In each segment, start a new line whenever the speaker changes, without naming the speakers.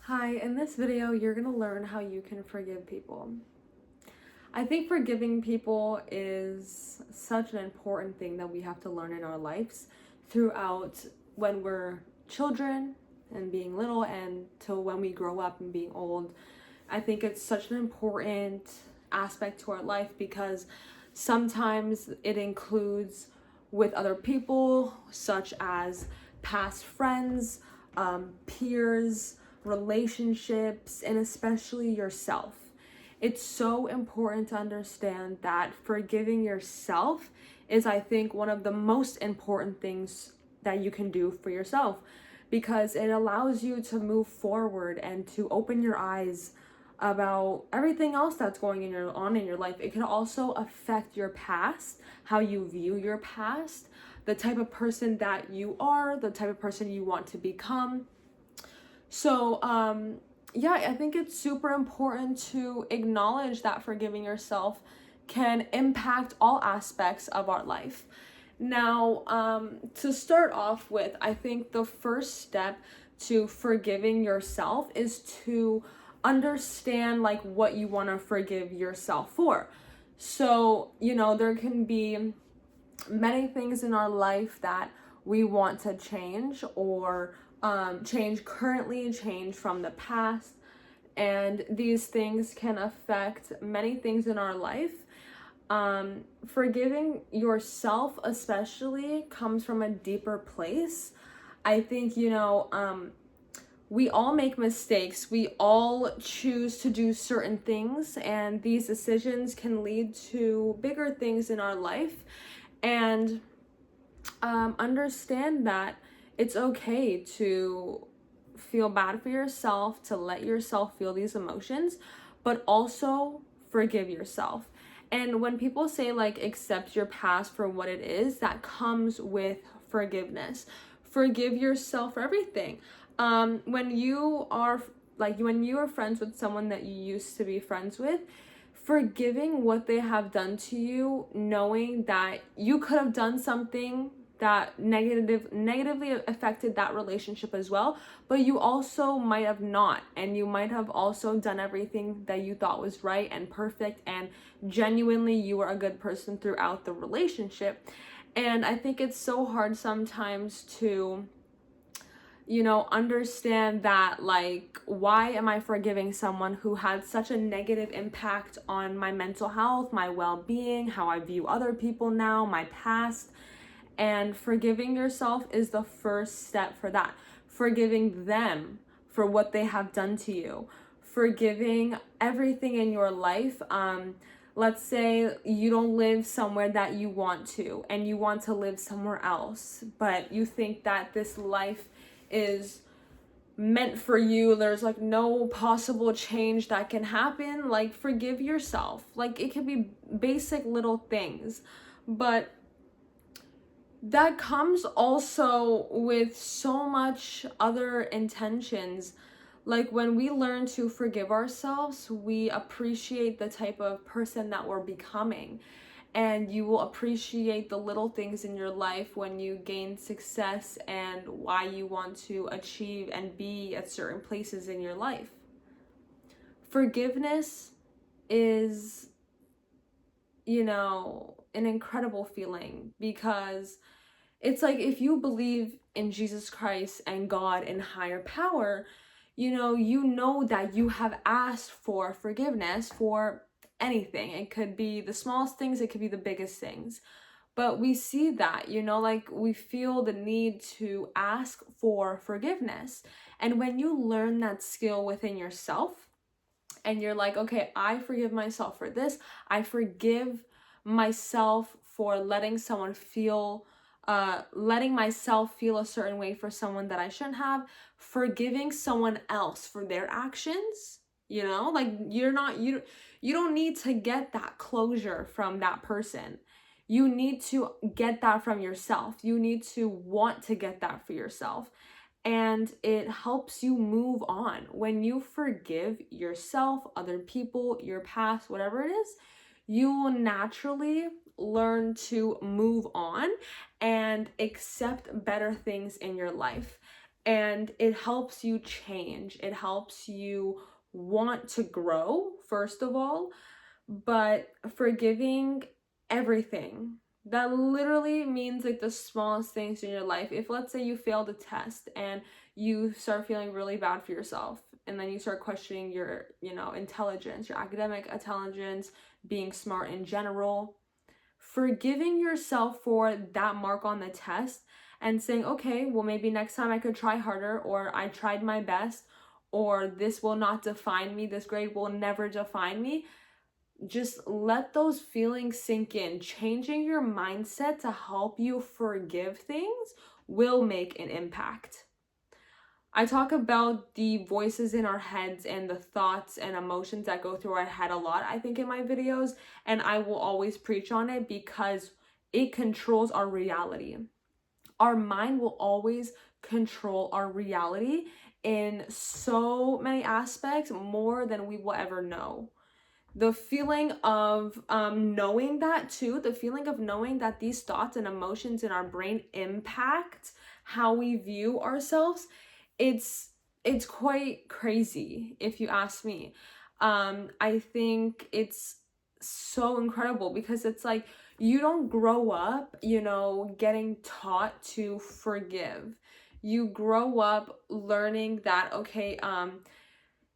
Hi, in this video, you're going to learn how you can forgive people. I think forgiving people is such an important thing that we have to learn in our lives throughout when we're children and being little and till when we grow up and being old. I think it's such an important aspect to our life because sometimes it includes with other people, such as past friends, peers, relationships, and especially yourself. It's so important to understand that forgiving yourself is, I think, one of the most important things that you can do for yourself because it allows you to move forward and to open your eyes about everything else that's on in your life. It can also affect your past, how you view your past, the type of person that you are, the type of person you want to become. So, yeah, I think it's super important to acknowledge that forgiving yourself can impact all aspects of our life. Now, to start off with, I think the first step to forgiving yourself is to understand like what you want to forgive yourself for. So, there can be many things in our life that we want to change or change currently, change from the past. And these things can affect many things in our life. Forgiving yourself, especially, comes from a deeper place. I think, we all make mistakes. We all choose to do certain things, and these decisions can lead to bigger things in our life. And understand that it's okay to feel bad for yourself, to let yourself feel these emotions, but also forgive yourself. And when people say like accept your past for what it is, that comes with forgiveness. Forgive yourself for everything. When you are friends with someone that you used to be friends with, forgiving what they have done to you, knowing that you could have done something that negatively affected that relationship as well, but you also might have not, and you might have also done everything that you thought was right and perfect, and genuinely you were a good person throughout the relationship. And I think it's so hard sometimes to understand that, like, why am I forgiving someone who had such a negative impact on my mental health, my well-being, how I view other people now, my past. And forgiving yourself is the first step for that. Forgiving them for what they have done to you. Forgiving everything in your life. Let's say you don't live somewhere that you want to, and you want to live somewhere else, but you think that this life is meant for you. There's like no possible change that can happen. Like, forgive yourself. Like, it can be basic little things, but that comes also with so much other intentions. Like, when we learn to forgive ourselves, we appreciate the type of person that we're becoming. And you will appreciate the little things in your life when you gain success and why you want to achieve and be at certain places in your life. Forgiveness is, an incredible feeling because it's like if you believe in Jesus Christ and God and higher power, you know that you have asked for forgiveness for anything. It could be the smallest things, it could be the biggest things. But we see that, like we feel the need to ask for forgiveness. And when you learn that skill within yourself and you're like, okay, I forgive myself for this, I forgive myself for letting myself feel a certain way for someone that I shouldn't have, forgiving someone else for their actions, like you don't need to get that closure from that person. You need to get that from yourself. You need to want to get that for yourself. And it helps you move on. When you forgive yourself, other people, your past, whatever it is, you will naturally learn to move on and accept better things in your life. and it helps you change. It helps you want to grow, first of all, but forgiving everything. That literally means like the smallest things in your life. If let's say you failed a test and you start feeling really bad for yourself, and then you start questioning your, intelligence, your academic intelligence, being smart in general, forgiving yourself for that mark on the test and saying, okay, well, maybe next time I could try harder, or I tried my best, or this will not define me, this grade will never define me. Just let those feelings sink in. Changing your mindset to help you forgive things will make an impact. I talk about the voices in our heads and the thoughts and emotions that go through our head a lot, I think, in my videos, and I will always preach on it because it controls our reality. Our mind will always control our reality in so many aspects, more than we will ever know. The feeling of knowing that too, the feeling of knowing that these thoughts and emotions in our brain impact how we view ourselves, it's quite crazy if you ask me. I think it's so incredible because it's like you don't grow up, getting taught to forgive. You grow up learning that, okay,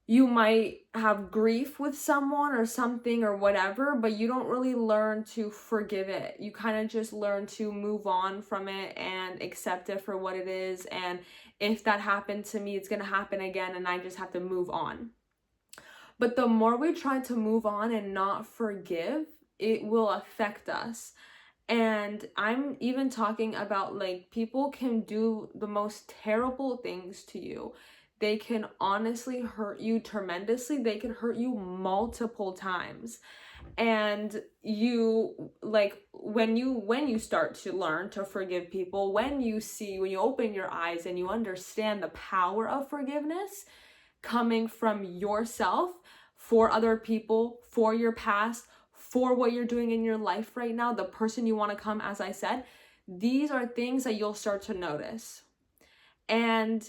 you might have grief with someone or something or whatever, but you don't really learn to forgive it. You kind of just learn to move on from it and accept it for what it is. And if that happened to me, it's going to happen again, and I just have to move on. But the more we try to move on and not forgive, it will affect us. And I'm even talking about, like, people can do the most terrible things to you. They can honestly hurt you tremendously. They can hurt you multiple times. And you, like, when you start to learn to forgive people, when you open your eyes and you understand the power of forgiveness coming from yourself, for other people, for your past, for what you're doing in your life right now, the person you want to come, as I said, these are things that you'll start to notice. And,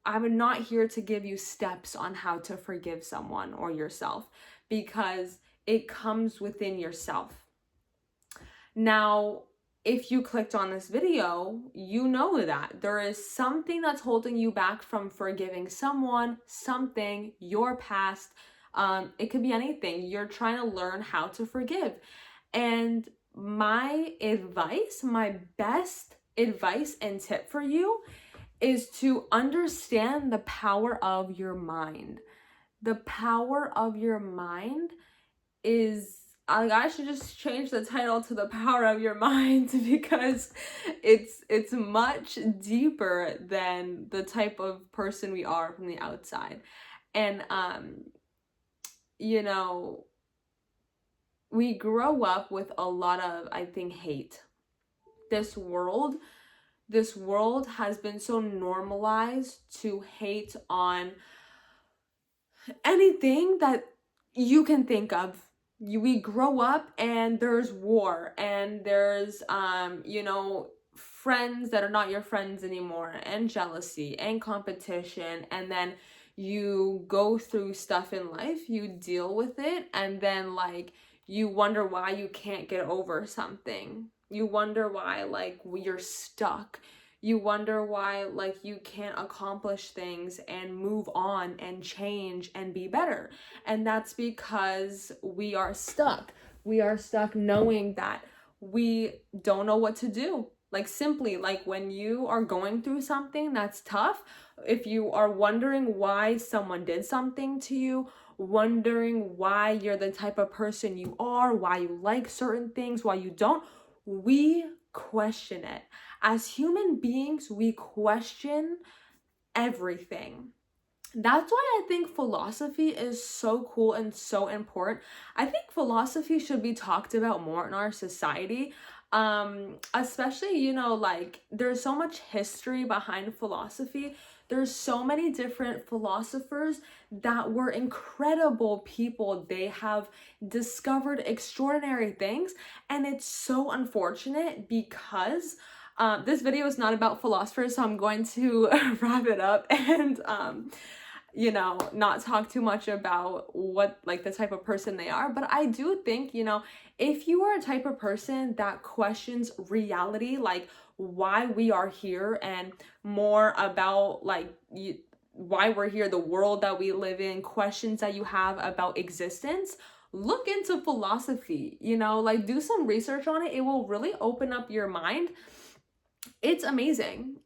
I'm not here to give you steps on how to forgive someone or yourself, because it comes within yourself. Now, if you clicked on this video, you know that there is something that's holding you back from forgiving someone, something, your past. It could be anything. You're trying to learn how to forgive. And my best advice and tip for you is to understand the power of your mind. The power of your mind is, I should just change the title to The Power of Your Mind, because it's much deeper than the type of person we are from the outside. And we grow up with a lot of, I think, hate. This world has been so normalized to hate on anything that you can think of. We grow up and there's war, and there's friends that are not your friends anymore, and jealousy and competition, and then you go through stuff in life, you deal with it, and then like you wonder why you can't get over something. You wonder why like you're stuck. You wonder why like you can't accomplish things and move on and change and be better. And that's because we are stuck. We are stuck knowing that we don't know what to do. Like, simply, like when you are going through something that's tough, if you are wondering why someone did something to you, wondering why you're the type of person you are, why you like certain things, why you don't, we question it. As human beings, we question everything. That's why I think philosophy is so cool and so important. I think philosophy should be talked about more in our society. Especially, like there's so much history behind philosophy. There's so many different philosophers that were incredible people. They have discovered extraordinary things, and it's so unfortunate because this video is not about philosophers, so I'm going to wrap it up and you know, not talk too much about what like the type of person they are. But I do think, you know, if you are a type of person that questions reality, like why we are here and more about like why we're here, the world that we live in, questions that you have about existence, look into philosophy, you know, like do some research on it. It will really open up your mind. It's amazing.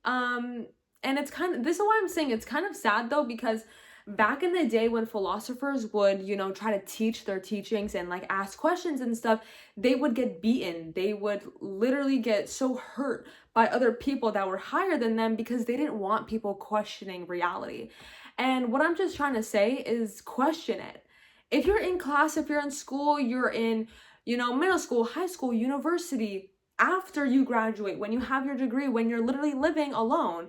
And it's kind of, this is why I'm saying it's kind of sad though, because back in the day when philosophers would, you know, try to teach their teachings and like ask questions and stuff, they would get beaten. They would literally get so hurt by other people that were higher than them because they didn't want people questioning reality. And what I'm just trying to say is question it. If you're in class, if you're in school, you're in, you know, middle school, high school, university, after you graduate, when you have your degree, when you're literally living alone,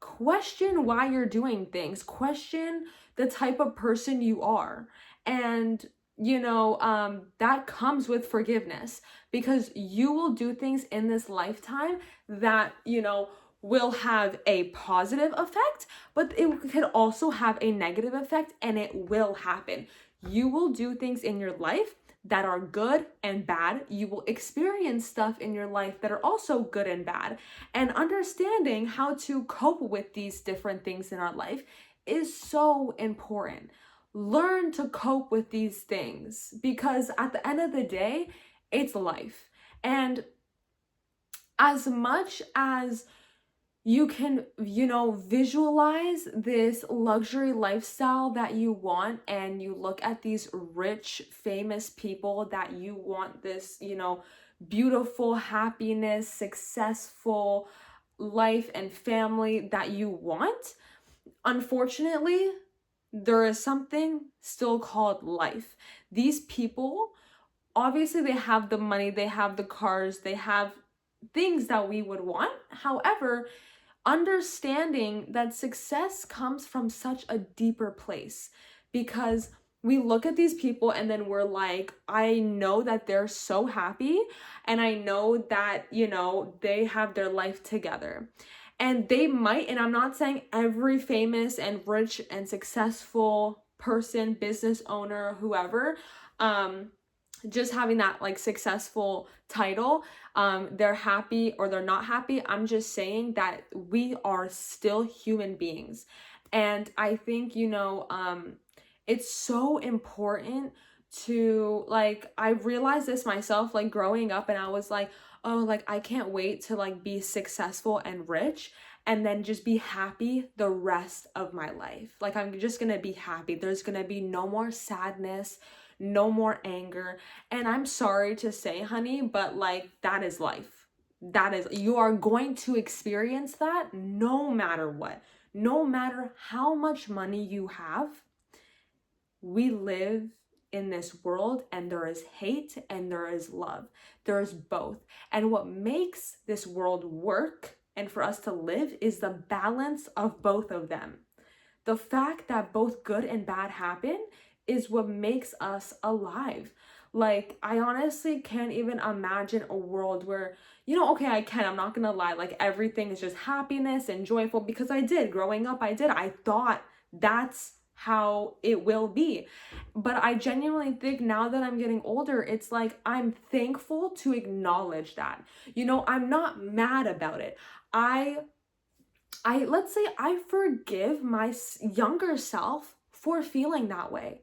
question why you're doing things, question the type of person you are. And you know, that comes with forgiveness, because you will do things in this lifetime that, you know, will have a positive effect, but it could also have a negative effect, and it will happen. You will do things in your life that are good and bad. You will experience stuff in your life that are also good and bad. And understanding how to cope with these different things in our life is so important. Learn to cope with these things, because at the end of the day, it's life. And as much as you can, you know, visualize this luxury lifestyle that you want, and you look at these rich, famous people that you want this, you know, beautiful, happiness, successful life and family that you want. Unfortunately, there is something still called life. These people, obviously, they have the money, they have the cars, they have things that we would want. However, understanding that success comes from such a deeper place, because we look at these people and then we're like, I know that they're so happy, and I know that, you know, they have their life together. And they might, and I'm not saying every famous and rich and successful person, business owner, whoever, just having that like successful title, they're happy or they're not happy. I'm just saying that we are still human beings. And I think, you know, it's so important to, like, I realized this myself, like growing up, and I was like, oh, like I can't wait to like be successful and rich and then just be happy the rest of my life. Like I'm just gonna be happy. There's gonna be no more sadness, no more anger. And I'm sorry to say, honey, but like that is life. That is, you are going to experience that no matter what. No matter how much money you have, we live in this world, and there is hate and there is love. There is both. And what makes this world work and for us to live is the balance of both of them. The fact that both good and bad happen is what makes us alive. Like, I honestly can't even imagine a world where, you know, okay, I can, I'm not gonna lie, like everything is just happiness and joyful, because I did, growing up, I thought that's how it will be. But I genuinely think now that I'm getting older, it's like I'm thankful to acknowledge that. You know, I'm not mad about it. I let's say I forgive my younger self for feeling that way.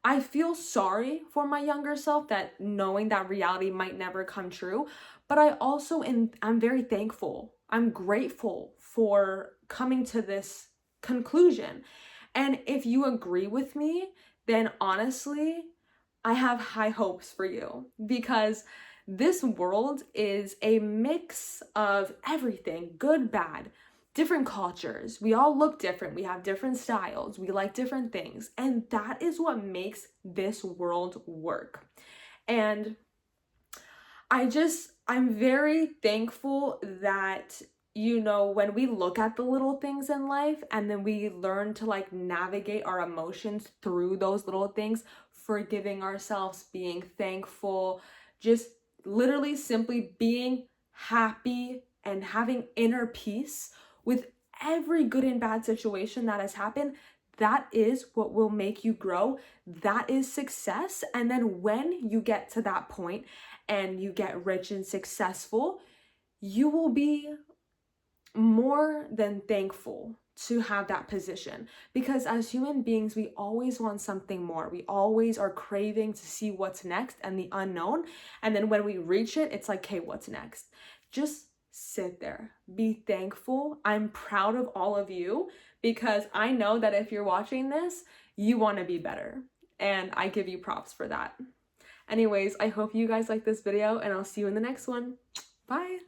I feel sorry for my younger self, that knowing that reality might never come true, but I also I'm very thankful. I'm grateful for coming to this conclusion. And if you agree with me, then honestly, I have high hopes for you, because this world is a mix of everything, good, bad, different cultures. We all look different. We have different styles. We like different things. And that is what makes this world work. And I'm very thankful that, you know, when we look at the little things in life and then we learn to like navigate our emotions through those little things, forgiving ourselves, being thankful, just literally simply being happy and having inner peace with every good and bad situation that has happened, that is what will make you grow. That is success. And then when you get to that point and you get rich and successful, you will be more than thankful to have that position, because as human beings, we always want something more. We always are craving to see what's next and the unknown. And then when we reach it, it's like, hey, what's next? Just sit there, be thankful. I'm proud of all of you, because I know that if you're watching this, you want to be better, and I give you props for that. Anyways, I hope you guys like this video, and I'll see you in the next one. Bye.